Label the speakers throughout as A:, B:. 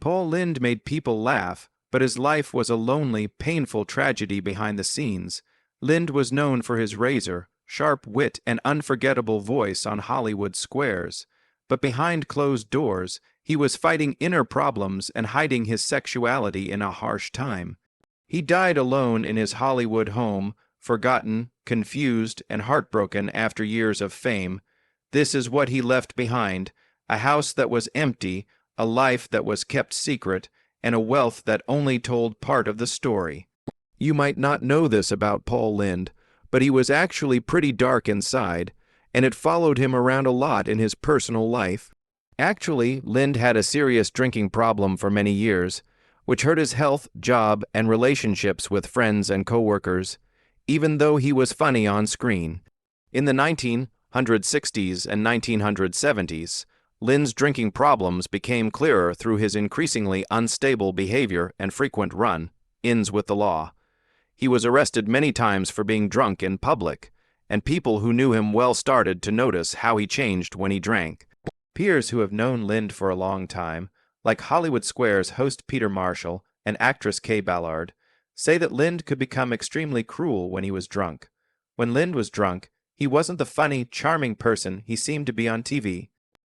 A: Paul Lynde made people laugh, but his life was a lonely, painful tragedy behind the scenes. Lynde was known for his razor, sharp wit and unforgettable voice on Hollywood squares. But behind closed doors, he was fighting inner problems and hiding his sexuality in a harsh time. He died alone in his Hollywood home, forgotten, confused, and heartbroken after years of fame. This is what he left behind: a house that was empty, a life that was kept secret, and a wealth that only told part of the story. You might not know this about Paul Lynde, but he was actually pretty dark inside, and it followed him around a lot in his personal life. Actually, Lynde had a serious drinking problem for many years, which hurt his health, job, and relationships with friends and coworkers, even though he was funny on screen. In the 1960s and 1970s, Lynde's drinking problems became clearer through his increasingly unstable behavior and frequent run-ins with the law. He was arrested many times for being drunk in public, and people who knew him well started to notice how he changed when he drank. Peers who have known Lynde for a long time, like Hollywood Squares host Peter Marshall and actress Kay Ballard, say that Lynde could become extremely cruel when he was drunk. When Lynde was drunk, he wasn't the funny, charming person he seemed to be on TV.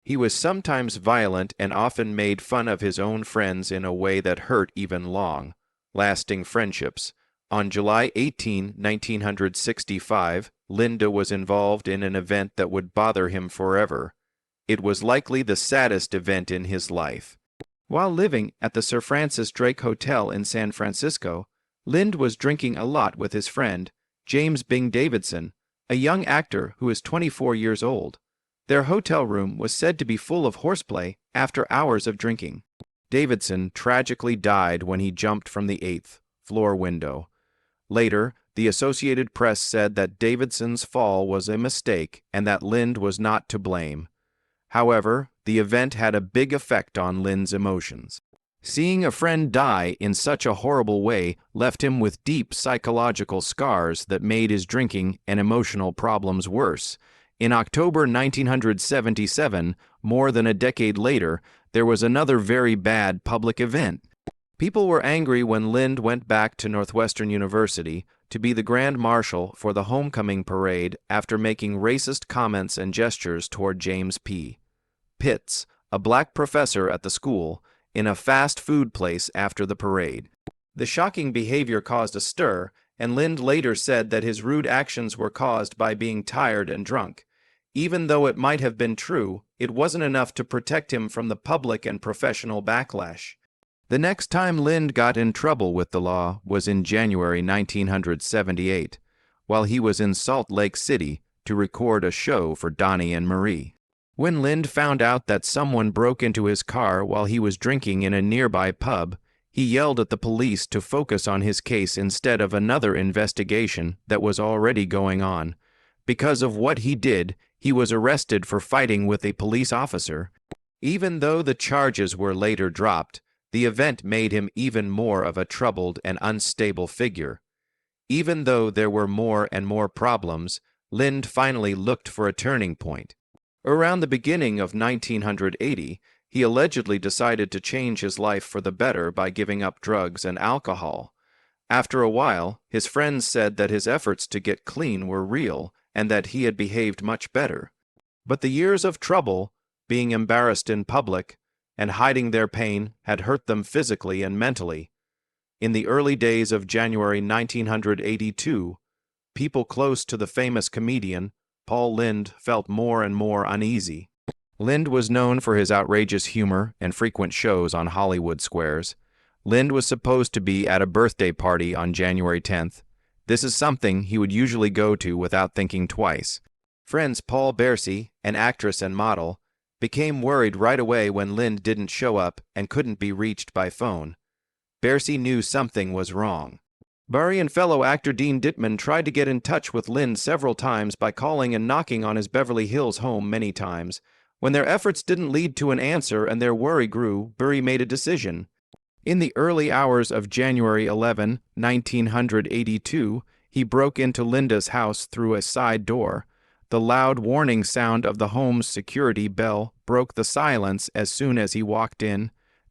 A: He was sometimes violent and often made fun of his own friends in a way that hurt even long-lasting friendships. On July 18, 1965, Lynde was involved in an event that would bother him forever. It was likely the saddest event in his life. While living at the Sir Francis Drake Hotel in San Francisco, Lynde was drinking a lot with his friend, James Bing Davidson, a young actor who is 24 years old. Their hotel room was said to be full of horseplay after hours of drinking. Davidson tragically died when he jumped from the 8th floor window. Later, the Associated Press said that Davidson's fall was a mistake and that Lynde was not to blame. However, the event had a big effect on Lynde's emotions. Seeing a friend die in such a horrible way left him with deep psychological scars that made his drinking and emotional problems worse. In October 1977, more than a decade later, there was another very bad public event. People were angry when Lynde went back to Northwestern University to be the Grand Marshal for the homecoming parade after making racist comments and gestures toward James P. Pitts, a black professor at the school, in a fast food place after the parade. The shocking behavior caused a stir, and Lynde later said that his rude actions were caused by being tired and drunk. Even though it might have been true, it wasn't enough to protect him from the public and professional backlash. The next time Lynde got in trouble with the law was in January 1978, while he was in Salt Lake City to record a show for Donnie and Marie. When Lynde found out that someone broke into his car while he was drinking in a nearby pub, he yelled at the police to focus on his case instead of another investigation that was already going on. Because of what he did, he was arrested for fighting with a police officer. Even though the charges were later dropped, the event made him even more of a troubled and unstable figure. Even though there were more and more problems, Lynde finally looked for a turning point. Around the beginning of 1980, he allegedly decided to change his life for the better by giving up drugs and alcohol. After a while, his friends said that his efforts to get clean were real and that he had behaved much better. But the years of trouble, being embarrassed in public, and hiding their pain had hurt them physically and mentally. In the early days of January 1982, people close to the famous comedian, Paul Lynde, felt more and more uneasy. Lynde was known for his outrageous humor and frequent shows on Hollywood Squares. Lynde was supposed to be at a birthday party on January 10th. This is something he would usually go to without thinking twice. Friends Paul Bersey, an actress and model, became worried right away when Lynde didn't show up and couldn't be reached by phone. Bersey knew something was wrong. Barry and fellow actor Dean Dittman tried to get in touch with Lynde several times by calling and knocking on his Beverly Hills home many times. When their efforts didn't lead to an answer and their worry grew, Barry made a decision. In the early hours of January 11, 1982, he broke into Lynde's house through a side door. The loud warning sound of the home's security bell broke the silence as soon as he walked in.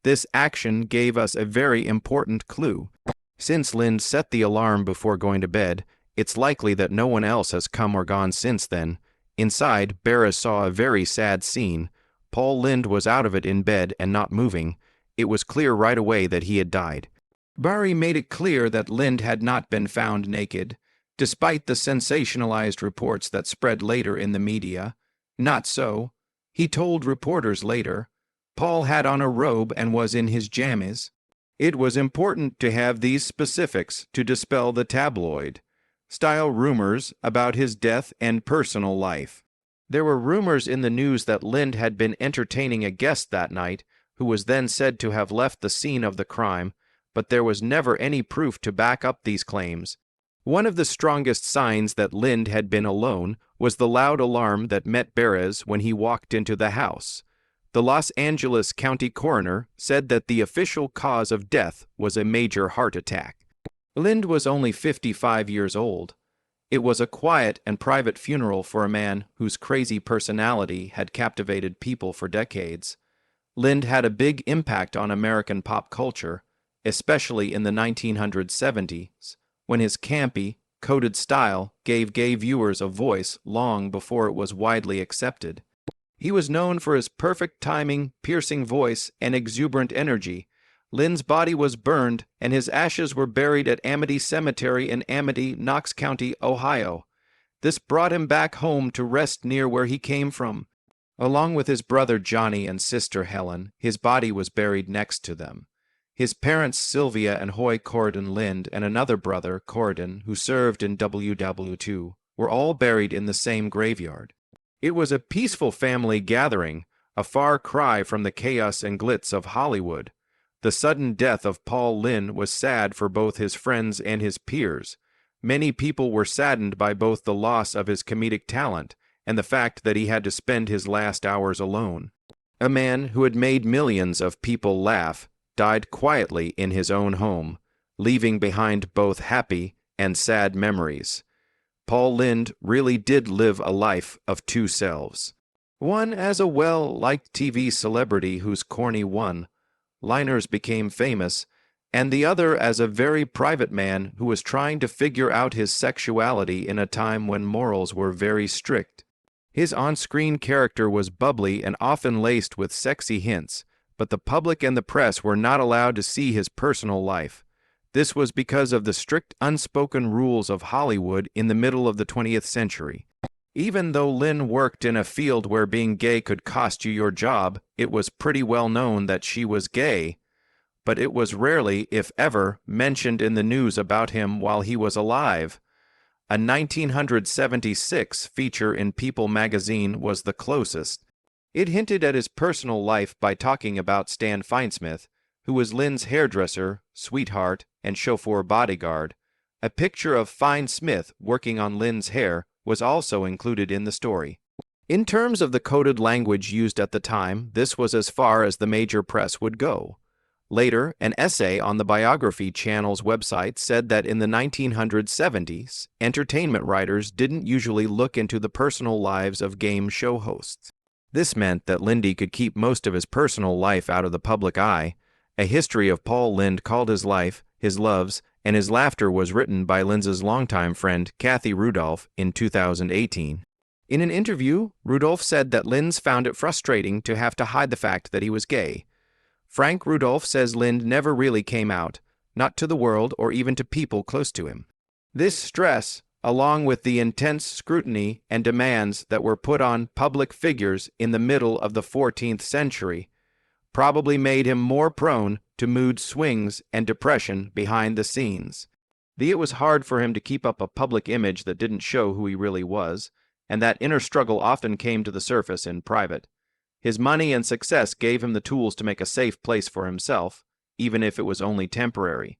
A: This action gave us a very important clue. Since Lynde set the alarm before going to bed, it's likely that no one else has come or gone since then. Inside, Barra saw a very sad scene. Paul Lynde was out of it in bed and not moving. It was clear right away that he had died. Barry made it clear that Lynde had not been found naked, despite the sensationalized reports that spread later in the media. Not so. He told reporters later, Paul had on a robe and was in his jammies. It was important to have these specifics to dispel the tabloid-style rumors about his death and personal life. There were rumors in the news that Lynde had been entertaining a guest that night, who was then said to have left the scene of the crime, but there was never any proof to back up these claims. One of the strongest signs that Lynde had been alone was the loud alarm that met Barres when he walked into the house. The Los Angeles County coroner said that the official cause of death was a major heart attack. Lynde was only 55 years old. It was a quiet and private funeral for a man whose crazy personality had captivated people for decades. Lynde had a big impact on American pop culture, especially in the 1970s, when his campy, coded style gave gay viewers a voice long before it was widely accepted. He was known for his perfect timing, piercing voice, and exuberant energy. Lynde's body was burned, and his ashes were buried at Amity Cemetery in Amity, Knox County, Ohio. This brought him back home to rest near where he came from. Along with his brother Johnny and sister Helen, his body was buried next to them. His parents Sylvia and Hoy Corydon Lynde and another brother, Corydon, who served in WW2, were all buried in the same graveyard. It was a peaceful family gathering, a far cry from the chaos and glitz of Hollywood. The sudden death of Paul Lynde was sad for both his friends and his peers. Many people were saddened by both the loss of his comedic talent and the fact that he had to spend his last hours alone. A man who had made millions of people laugh died quietly in his own home, leaving behind both happy and sad memories. Paul Lynde really did live a life of two selves. One as a well-liked TV celebrity whose corny one-liners became famous, and the other as a very private man who was trying to figure out his sexuality in a time when morals were very strict. His on-screen character was bubbly and often laced with sexy hints, but the public and the press were not allowed to see his personal life. This was because of the strict unspoken rules of Hollywood in the middle of the 20th century. Even though Lynde worked in a field where being gay could cost you your job, it was pretty well known that she was gay, but it was rarely, if ever, mentioned in the news about him while he was alive. A 1976 feature in People magazine was the closest. It hinted at his personal life by talking about Stan Finesmith, who was Lynde's hairdresser, sweetheart, and chauffeur bodyguard. A picture of Fine Smith working on Lynde's hair was also included in the story. In terms of the coded language used at the time, this was as far as the major press would go. Later, an essay on the Biography Channel's website said that in the 1970s, entertainment writers didn't usually look into the personal lives of game show hosts. This meant that Lynde could keep most of his personal life out of the public eye. A history of Paul Lynde called his life, his loves, and his laughter was written by Lynde's longtime friend Kathy Rudolph in 2018. In an interview, Rudolph said that Lynde found it frustrating to have to hide the fact that he was gay. Frank Rudolph says Lynde never really came out, not to the world or even to people close to him. This stress, along with the intense scrutiny and demands that were put on public figures in the middle of the 14th century, probably made him more prone to mood swings and depression behind the scenes. It was hard for him to keep up a public image that didn't show who he really was, and that inner struggle often came to the surface in private. His money and success gave him the tools to make a safe place for himself, even if it was only temporary.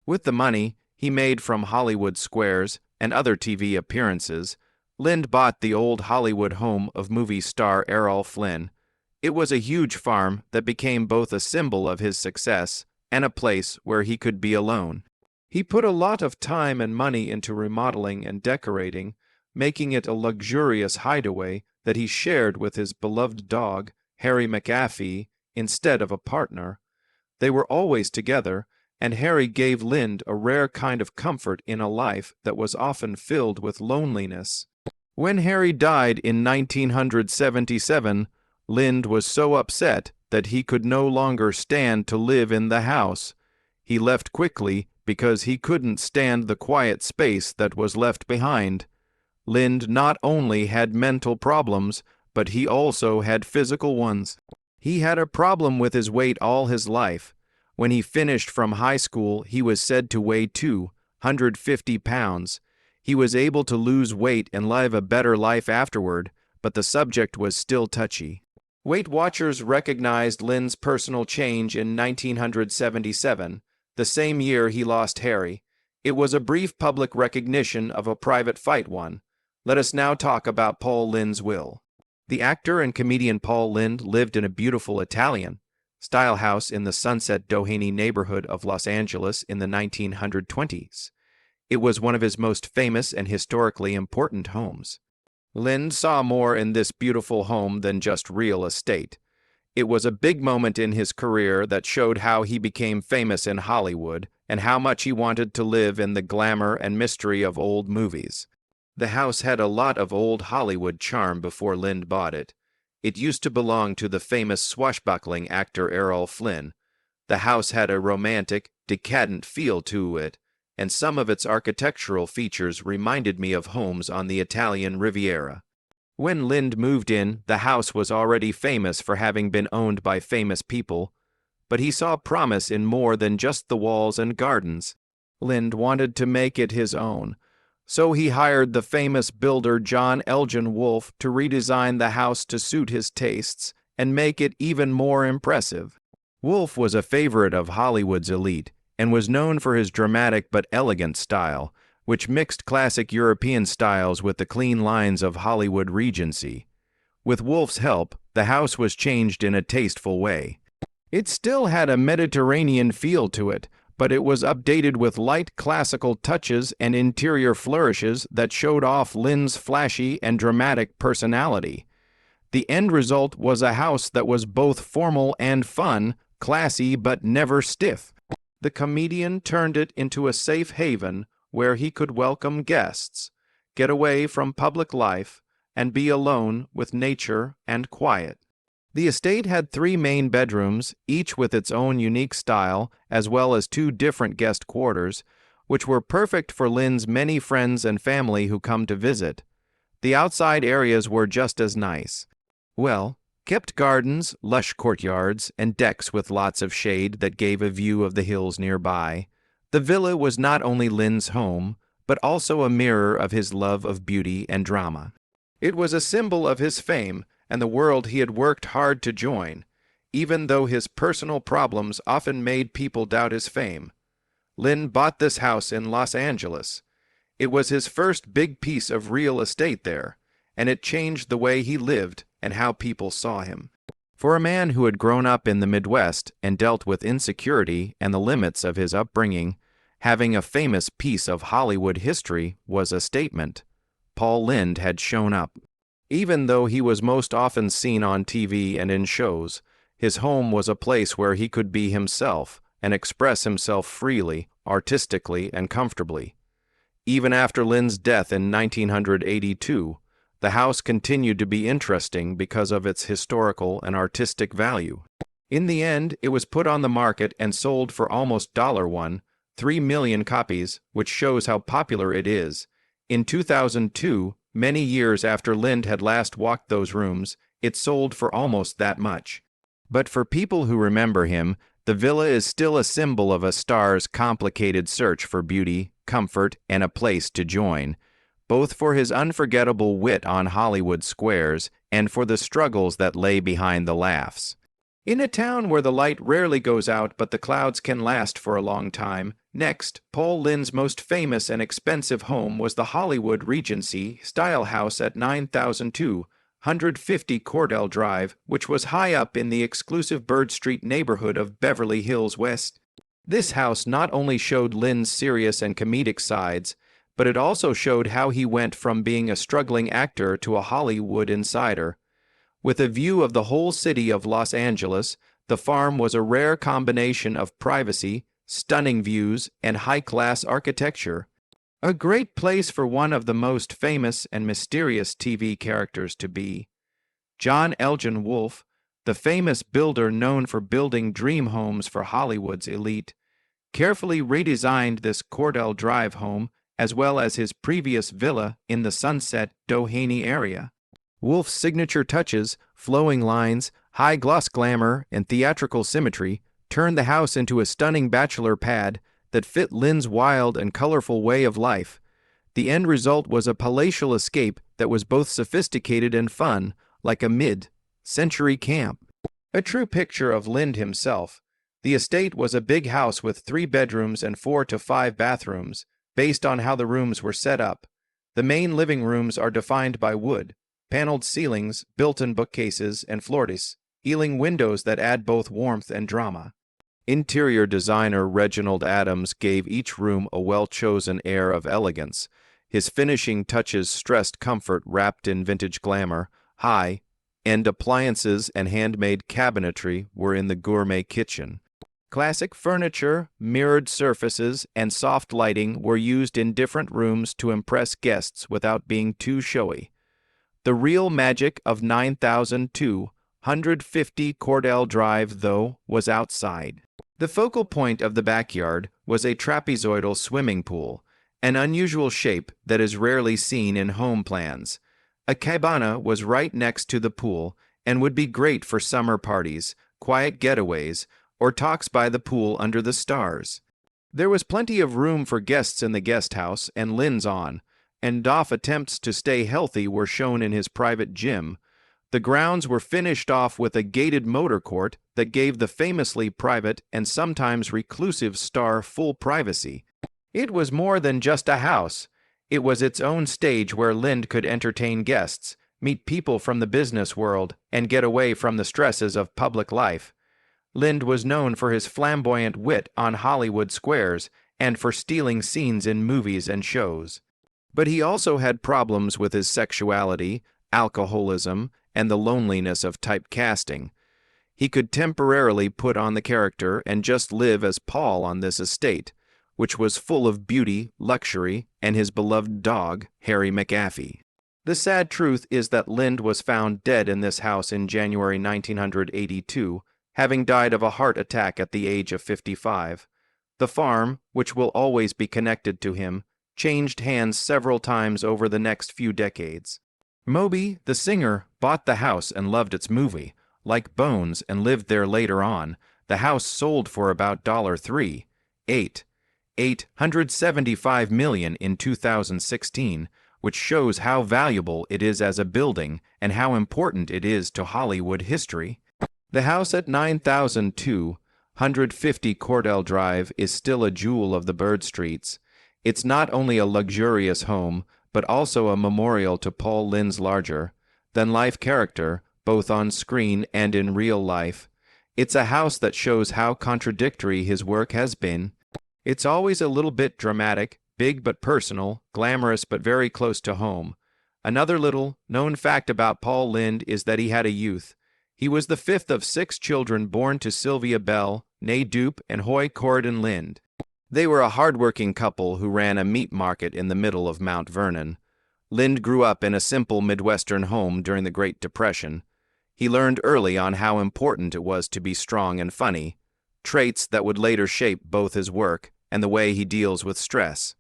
A: With the money he made from Hollywood Squares and other TV appearances, Lynde bought the old Hollywood home of movie star Errol Flynn. It was a huge farm that became both a symbol of his success and a place where he could be alone. He put a lot of time and money into remodeling and decorating, making it a luxurious hideaway that he shared with his beloved dog, Harry McAfee, instead of a partner. They were always together, and Harry gave Lynde a rare kind of comfort in a life that was often filled with loneliness. When Harry died in 1977, Lynde was so upset that he could no longer stand to live in the house. He left quickly because he couldn't stand the quiet space that was left behind. Lynde not only had mental problems, but he also had physical ones. He had a problem with his weight all his life. When he finished from high school, he was said to weigh 250 pounds. He was able to lose weight and live a better life afterward, but the subject was still touchy. Weight Watchers recognized Lynde's personal change in 1977, the same year he lost Harry. It was a brief public recognition of a private fight one. Let us now talk about Paul Lynde's will. The actor and comedian Paul Lynde lived in a beautiful Italian-style house in the Sunset Doheny neighborhood of Los Angeles in the 1920s. It was one of his most famous and historically important homes. Lynde saw more in this beautiful home than just real estate. It was a big moment in his career that showed how he became famous in Hollywood and how much he wanted to live in the glamour and mystery of old movies. The house had a lot of old Hollywood charm before Lynde bought it. It used to belong to the famous swashbuckling actor Errol Flynn. The house had a romantic, decadent feel to it, and some of its architectural features reminded me of homes on the Italian Riviera. When Lynde moved in, the house was already famous for having been owned by famous people, but he saw promise in more than just the walls and gardens. Lynde wanted to make it his own, so he hired the famous builder John Elgin Wolfe to redesign the house to suit his tastes and make it even more impressive. Wolfe was a favorite of Hollywood's elite and was known for his dramatic but elegant style, which mixed classic European styles with the clean lines of Hollywood Regency. With Wolfe's help, the house was changed in a tasteful way. It still had a Mediterranean feel to it, but it was updated with light classical touches and interior flourishes that showed off Lynde's flashy and dramatic personality. The end result was a house that was both formal and fun, classy but never stiff. The comedian turned it into a safe haven where he could welcome guests, get away from public life, and be alone with nature and quiet. The estate had 3 main bedrooms, each with its own unique style, as well as 2 different guest quarters, which were perfect for Lynde's many friends and family who come to visit. The outside areas were just as nice. Kept gardens, lush courtyards, and decks with lots of shade that gave a view of the hills nearby. The villa was not only Lynde's home, but also a mirror of his love of beauty and drama. It was a symbol of his fame and the world he had worked hard to join, even though his personal problems often made people doubt his fame. Lynde bought this house in Los Angeles. It was his first big piece of real estate there, and it changed the way he lived and how people saw him. For a man who had grown up in the Midwest and dealt with insecurity and the limits of his upbringing, having a famous piece of Hollywood history was a statement. Paul Lynde had shown up. Even though he was most often seen on TV and in shows, his home was a place where he could be himself and express himself freely, artistically, and comfortably. Even after Lynde's death in 1982, the house continued to be interesting because of its historical and artistic value. In the end, it was put on the market and sold for almost $1, 3 million copies, which shows how popular it is. In 2002, many years after Lynde had last walked those rooms, it sold for almost that much. But for people who remember him, the villa is still a symbol of a star's complicated search for beauty, comfort, and a place to join, both for his unforgettable wit on Hollywood squares and for the struggles that lay behind the laughs. In a town where the light rarely goes out but the clouds can last for a long time, next, Paul Lynde's most famous and expensive home was the Hollywood Regency style house at 9250 Cordell Drive, which was high up in the exclusive Bird Street neighborhood of Beverly Hills West. This house not only showed Lynde's serious and comedic sides, but it also showed how he went from being a struggling actor to a Hollywood insider. With a view of the whole city of Los Angeles, The farm was a rare combination of privacy, stunning views, and high-class architecture. A great place for one of the most famous and mysterious TV characters to be. John Elgin Wolfe, the famous builder known for building dream homes for Hollywood's elite, carefully redesigned this Cordell Drive home as well as his previous villa in the Sunset Doheny area. Wolfe's signature touches, flowing lines, high-gloss glamour, and theatrical symmetry turned the house into a stunning bachelor pad that fit Lynde's wild and colorful way of life. The end result was a palatial escape that was both sophisticated and fun, like a mid-century camp. A true picture of Lynde himself, the estate was a big house with 3 bedrooms and 4 to 5 bathrooms, based on how the rooms were set up. The main living rooms are defined by wood, paneled ceilings, built-in bookcases, and floor-to-ceiling windows that add both warmth and drama. Interior designer Reginald Adams gave each room a well-chosen air of elegance. His finishing touches stressed comfort wrapped in vintage glamour. High-end appliances and handmade cabinetry were in the gourmet kitchen. Classic furniture, mirrored surfaces, and soft lighting were used in different rooms to impress guests without being too showy. The real magic of 9,250 Cordell Drive, though, was outside. The focal point of the backyard was a trapezoidal swimming pool, an unusual shape that is rarely seen in home plans. A cabana was right next to the pool and would be great for summer parties, quiet getaways, or talks by the pool under the stars. There was plenty of room for guests in the guest house and Lynde's and Doff attempts to stay healthy were shown in his private gym. The grounds were finished off with a gated motor court that gave the famously private and sometimes reclusive star full privacy. It was more than just a house. It was its own stage where Lynde could entertain guests, meet people from the business world, and get away from the stresses of public life. Lynde was known for his flamboyant wit on Hollywood squares and for stealing scenes in movies and shows. But he also had problems with his sexuality, alcoholism, and the loneliness of typecasting. He could temporarily put on the character and just live as Paul on this estate, which was full of beauty, luxury, and his beloved dog, Harry McAfee. The sad truth is that Lynde was found dead in this house in January 1982, having died of a heart attack at the age of 55. The farm, which will always be connected to him, changed hands several times over the next few decades. Moby, the singer, bought the house and loved its movie, like Bones, and lived there later on. The house sold for about $875 million in 2016, which shows how valuable it is as a building and how important it is to Hollywood history. The house at 9,250 Cordell Drive is still a jewel of the Bird Streets. It's not only a luxurious home, but also a memorial to Paul Lynde's larger-than-life character, both on screen and in real life. It's a house that shows how contradictory his work has been. It's always a little bit dramatic, big but personal, glamorous but very close to home. Another little-known fact about Paul Lynde is that he had a youth. He was the 5th of 6 children born to Sylvia Bell, née Dupe, and Hoy Corydon Lynde. They were a hard-working couple who ran a meat market in the middle of Mount Vernon. Lynde grew up in a simple Midwestern home during the Great Depression. He learned early on how important it was to be strong and funny, traits that would later shape both his work and the way he deals with stress.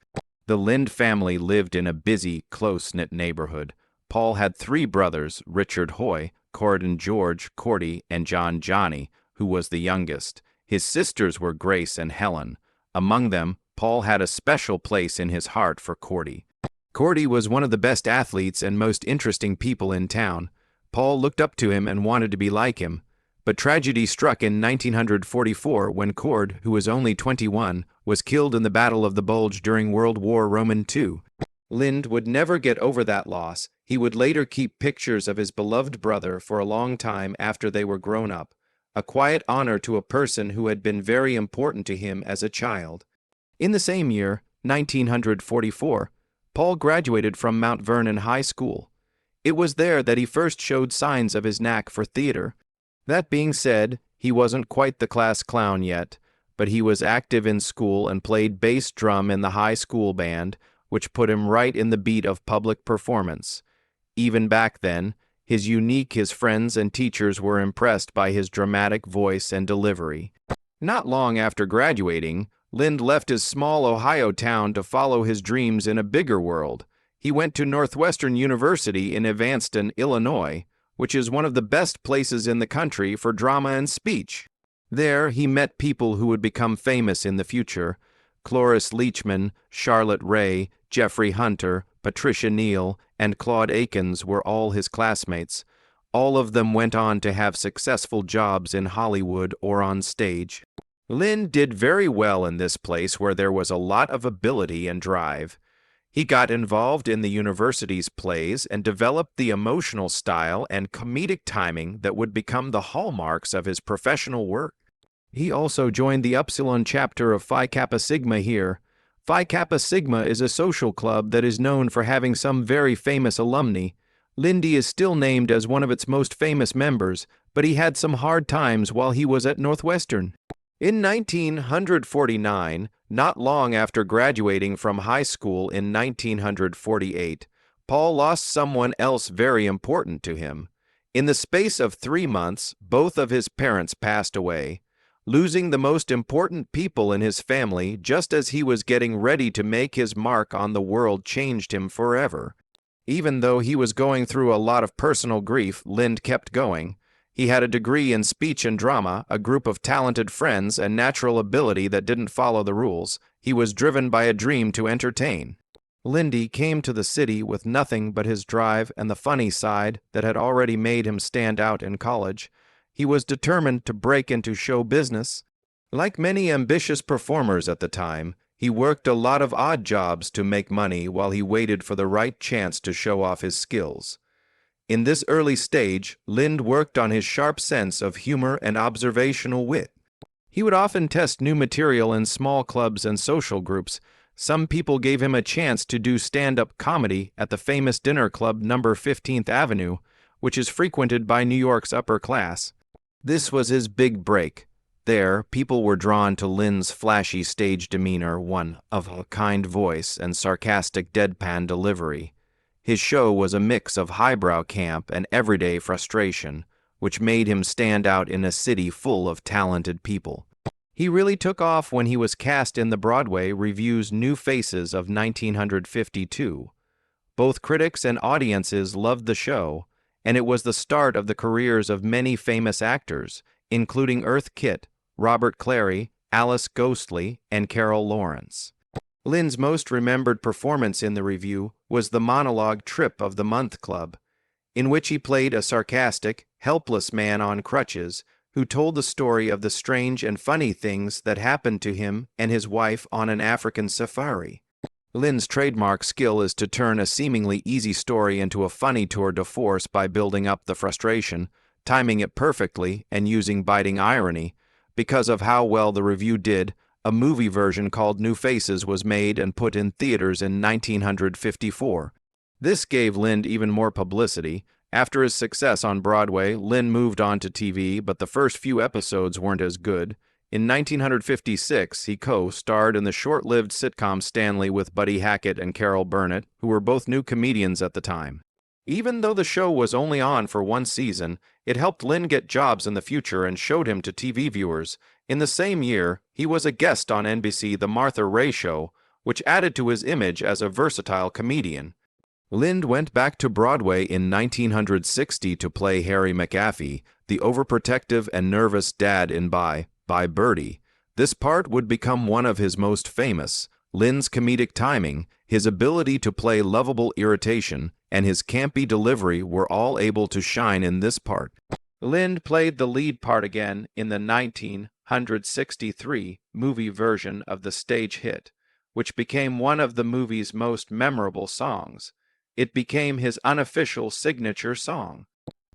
A: The Lynde family lived in a busy, close-knit neighborhood. Paul had 3 brothers, Richard Hoy, Corydon George, Cordy, and John Johnny, who was the youngest. His sisters were Grace and Helen. Among them, Paul had a special place in his heart for Cordy. Cordy was one of the best athletes and most interesting people in town. Paul looked up to him and wanted to be like him. But tragedy struck in 1944 when Cord, who was only 21, was killed in the Battle of the Bulge during World War II. Lynde would never get over that loss. He would later keep pictures of his beloved brother for a long time after they were grown up, a quiet honor to a person who had been very important to him as a child. In the same year, 1944, Paul graduated from Mount Vernon High School. It was there that he first showed signs of his knack for theater. That being said, He wasn't quite the class clown yet, but he was active in school and played bass drum in the high school band, which put him right in the beat of public performance. Even back then, his friends and teachers were impressed by his dramatic voice and delivery. Not long after graduating, Lynde left his small Ohio town to follow his dreams in a bigger world. He went to Northwestern University in Evanston, Illinois, which is one of the best places in the country for drama and speech. There, he met people who would become famous in the future. Cloris Leachman, Charlotte Ray, Jeffrey Hunter, Patricia Neal, and Claude Akins were all his classmates. All of them went on to have successful jobs in Hollywood or on stage. Lynde did very well in this place where there was a lot of ability and drive. He got involved in the university's plays and developed the emotional style and comedic timing that would become the hallmarks of his professional work. He also joined the Upsilon chapter of Phi Kappa Sigma here. Phi Kappa Sigma is a social club that is known for having some very famous alumni. Lynde is still named as one of its most famous members, but he had some hard times while he was at Northwestern. In 1949, not long after graduating from high school in 1948, Paul lost someone else very important to him. In the space of 3 months, both of his parents passed away. Losing the most important people in his family just as he was getting ready to make his mark on the world changed him forever. Even though he was going through a lot of personal grief, Lynde kept going. He had a degree in speech and drama, a group of talented friends, and natural ability that didn't follow the rules. He was driven by a dream to entertain. Lynde came to the city with nothing but his drive and the funny side that had already made him stand out in college. He was determined to break into show business. Like many ambitious performers at the time, he worked a lot of odd jobs to make money while he waited for the right chance to show off his skills. In this early stage, Lynde worked on his sharp sense of humor and observational wit. He would often test new material in small clubs and social groups. Some people gave him a chance to do stand-up comedy at the famous dinner club No. 15th Avenue, which is frequented by New York's upper class. This was his big break. There, people were drawn to Lynde's flashy stage demeanor, one of a kind voice and sarcastic deadpan delivery. His show was a mix of highbrow camp and everyday frustration, which made him stand out in a city full of talented people. He really took off when he was cast in the Broadway revue's New Faces of 1952. Both critics and audiences loved the show, and it was the start of the careers of many famous actors, including Earth Kitt, Robert Clary, Alice Ghostley, and Carol Lawrence. Lynde's most remembered performance in the revue was the monologue Trip of the Month Club, in which he played a sarcastic, helpless man on crutches who told the story of the strange and funny things that happened to him and his wife on an African safari. Lynde's trademark skill is to turn a seemingly easy story into a funny tour de force by building up the frustration, timing it perfectly, and using biting irony. Because of how well the revue did, a movie version called New Faces was made and put in theaters in 1954. This gave Lynde even more publicity. After his success on Broadway, Lynde moved on to TV, but the first few episodes weren't as good. In 1956, he co-starred in the short-lived sitcom Stanley with Buddy Hackett and Carol Burnett, who were both new comedians at the time. Even though the show was only on for 1 season, it helped Lynde get jobs in the future and showed him to TV viewers. In the same year, he was a guest on NBC The Martha Raye Show, which added to his image as a versatile comedian. Lynde went back to Broadway in 1960 to play Harry McAfee, the overprotective and nervous dad in Bye Birdie. This part would become one of his most famous. Lynde's comedic timing, his ability to play lovable irritation, and his campy delivery were all able to shine in this part. Lynde played the lead part again in the 1963 movie version of the stage hit, which became one of the movie's most memorable songs. It became his unofficial signature song.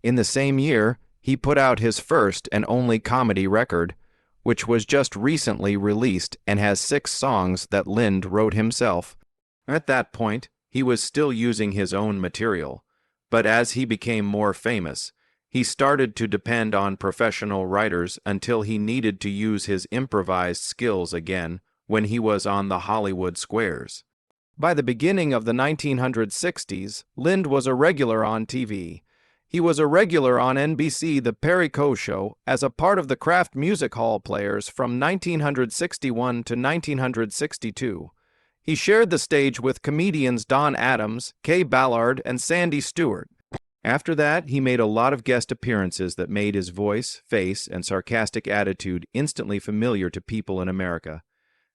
A: In the same year, he put out his first and only comedy record, which was just recently released and has 6 songs that Lynde wrote himself. At that point, he was still using his own material, but as he became more famous, He started to depend on professional writers until he needed to use his improvised skills again when he was on the Hollywood squares. By the beginning of the 1960s, Lynde was a regular on TV. He was a regular on NBC The Perry Coe Show as a part of the Kraft Music Hall Players from 1961 to 1962. He shared the stage with comedians Don Adams, Kay Ballard, and Sandy Stewart. After that, he made a lot of guest appearances that made his voice, face, and sarcastic attitude instantly familiar to people in America.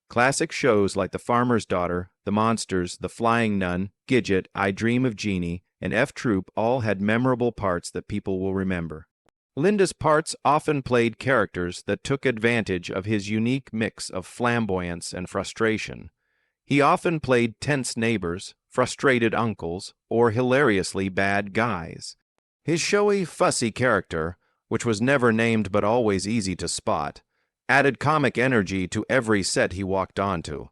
A: Classic shows like The Farmer's Daughter, The Monsters, The Flying Nun, Gidget, I Dream of Jeannie, and F Troop all had memorable parts that people will remember. Lynde's parts often played characters that took advantage of his unique mix of flamboyance and frustration. He often played tense neighbors, frustrated uncles, or hilariously bad guys. His showy, fussy character, which was never named but always easy to spot, added comic energy to every set he walked onto.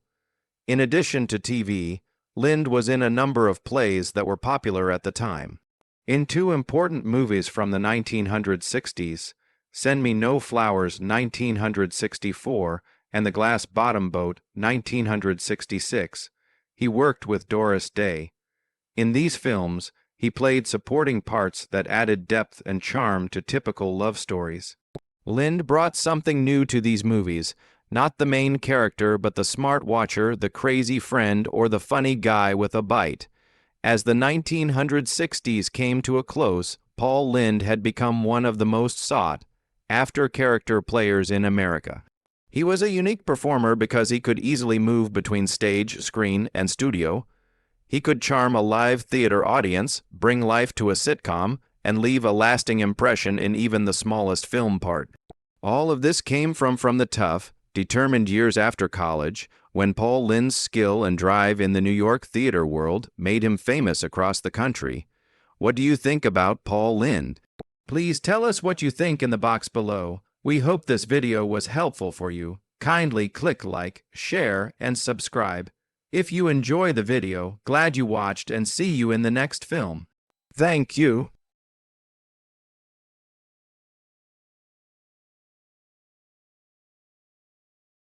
A: In addition to TV, Lynde was in a number of plays that were popular at the time. In two important movies from the 1960s, Send Me No Flowers 1964 and The Glass Bottom Boat 1966, he worked with Doris Day. In these films, he played supporting parts that added depth and charm to typical love stories. Lynde brought something new to these movies, not the main character but the smart watcher, the crazy friend, or the funny guy with a bite. As the 1960s came to a close, Paul Lynde had become one of the most sought after character players in America. He was a unique performer because he could easily move between stage, screen, and studio. He could charm a live theater audience, bring life to a sitcom, and leave a lasting impression in even the smallest film part. All of this came from the tough, determined years after college, when Paul Lynde's skill and drive in the New York theater world made him famous across the country. What do you think about Paul Lynde? Please tell us what you think in the box below. We hope this video was helpful for you. Kindly click like, share, and subscribe. If you enjoy the video, glad you watched and see you in the next film. Thank you.